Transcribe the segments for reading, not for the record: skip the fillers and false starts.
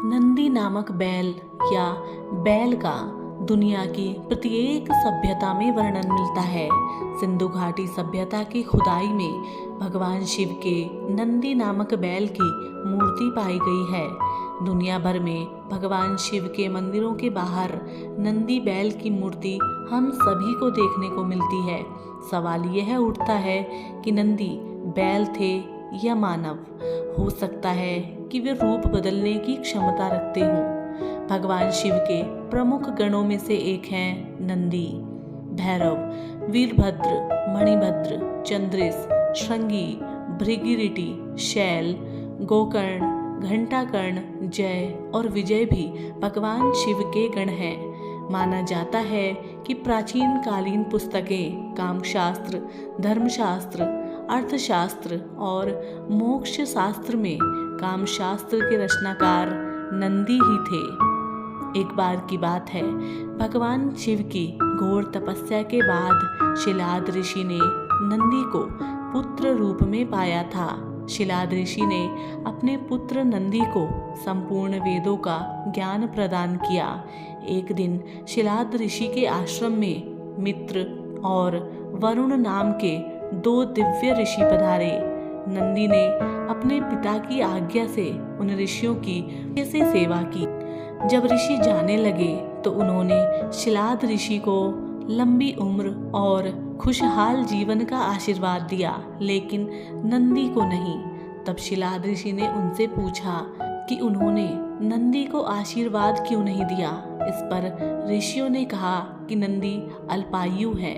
नंदी नामक बैल या बैल का दुनिया की प्रत्येक सभ्यता में वर्णन मिलता है। सिंधु घाटी सभ्यता की खुदाई में भगवान शिव के नंदी नामक बैल की मूर्ति पाई गई है। दुनिया भर में भगवान शिव के मंदिरों के बाहर नंदी बैल की मूर्ति हम सभी को देखने को मिलती है। सवाल यह उठता है कि नंदी बैल थे या मानव। हो सकता है कि वे रूप बदलने की क्षमता रखते हों। भगवान शिव के प्रमुख गणों में से एक हैं नंदी, भैरव, वीरभद्र, मणिभद्र, चंद्रेश, श्रृंगी, भृगिरिटी, शैल, गोकर्ण, घंटाकर्ण, जय और विजय भी भगवान शिव के गण हैं। माना जाता है कि प्राचीन कालीन पुस्तकें कामशास्त्र, धर्मशास्त्र, अर्थशास्त्र और मोक्ष शास्त्र में कामशास्त्र के रचनाकार नंदी ही थे। एक बार की बात है, भगवान शिव की घोर तपस्या के बाद शिलाद ऋषि ने नंदी को पुत्र रूप में पाया था। शिलाद ऋषि ने अपने पुत्र नंदी को संपूर्ण वेदों का ज्ञान प्रदान किया। एक दिन शिलाद ऋषि के आश्रम में मित्र और वरुण नाम के 2 दिव्य ऋषि पधारे। नंदी ने अपने पिता की आज्ञा से उन ऋषियों की कैसे सेवा की। जब ऋषि जाने लगे तो उन्होंने शिलाद ऋषि को लंबी उम्र और खुशहाल जीवन का आशीर्वाद दिया, लेकिन नंदी को नहीं। तब शिलाद ऋषि ने उनसे पूछा कि उन्होंने नंदी को आशीर्वाद क्यों नहीं दिया। इस पर ऋषियों ने कहा कि नंदी अल्पायु है।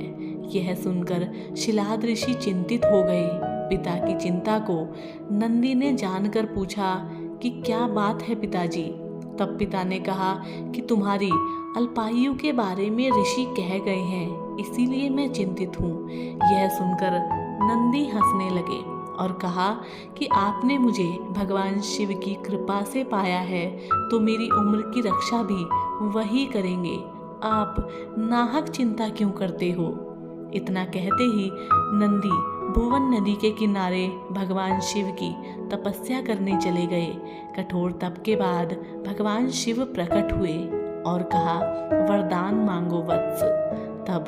यह सुनकर शिलाद ऋषि चिंतित हो गए। पिता की चिंता को नंदी ने जानकर पूछा कि क्या बात है पिताजी। तब पिता ने कहा कि तुम्हारी अल्पायु के बारे में ऋषि कह गए हैं, इसीलिए मैं चिंतित हूँ। यह सुनकर नंदी हंसने लगे और कहा कि आपने मुझे भगवान शिव की कृपा से पाया है, तो मेरी उम्र की रक्षा भी वही करेंगे। आप नाहक चिंता क्यों करते हो। इतना कहते ही नंदी भुवन नदी के किनारे भगवान शिव की तपस्या करने चले गए। कठोर तप के बाद भगवान शिव प्रकट हुए और कहा, वरदान मांगो वत्स। तब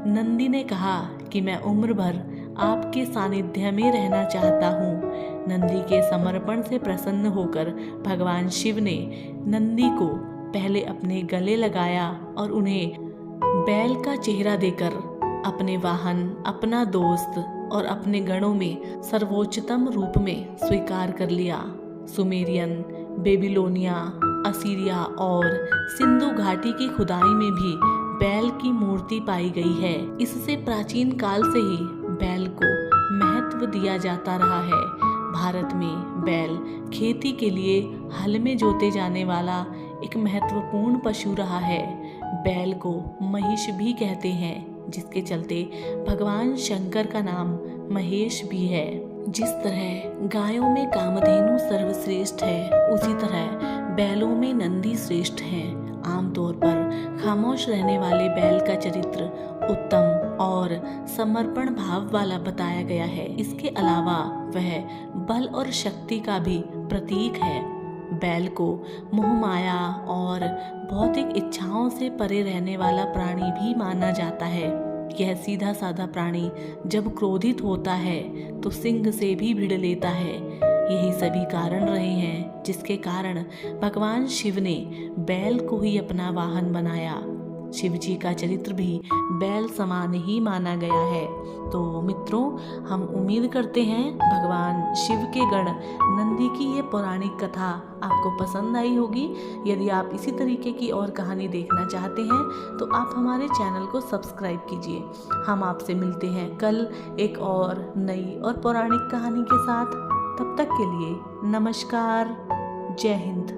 नंदी ने कहा कि मैं उम्र भर आपके सानिध्य में रहना चाहता हूँ। नंदी के समर्पण से प्रसन्न होकर भगवान शिव ने नंदी को पहले अपने गले लगाया और उन्हें बैल का चेहरा देकर अपने वाहन, अपना दोस्त और अपने गणों में सर्वोच्चतम रूप में स्वीकार कर लिया। सुमेरियन, बेबीलोनिया, असीरिया और सिंधु घाटी की खुदाई में भी बैल की मूर्ति पाई गई है। इससे प्राचीन काल से ही बैल को महत्व दिया जाता रहा है। भारत में बैल खेती के लिए हल में जोते जाने वाला एक महत्वपूर्ण पशु रहा है। बैल को महिष भी कहते हैं, जिसके चलते भगवान शंकर का नाम महेश भी है। जिस तरह गायों में कामधेनु सर्वश्रेष्ठ है, उसी तरह बैलों में नंदी श्रेष्ठ है। आमतौर पर खामोश रहने वाले बैल का चरित्र उत्तम और समर्पण भाव वाला बताया गया है। इसके अलावा वह बल और शक्ति का भी प्रतीक है। बैल को मोह माया और भौतिक इच्छाओं से परे रहने वाला प्राणी भी माना जाता है। यह सीधा साधा प्राणी जब क्रोधित होता है तो सिंह से भी भिड़ लेता है। यही सभी कारण रहे हैं जिसके कारण भगवान शिव ने बैल को ही अपना वाहन बनाया। शिव जी का चरित्र भी बैल समान ही माना गया है। तो मित्रों, हम उम्मीद करते हैं भगवान शिव के गण नंदी की ये पौराणिक कथा आपको पसंद आई होगी। यदि आप इसी तरीके की और कहानी देखना चाहते हैं तो आप हमारे चैनल को सब्सक्राइब कीजिए। हम आपसे मिलते हैं कल एक और नई और पौराणिक कहानी के साथ। तब तक के लिए नमस्कार, जय हिंद।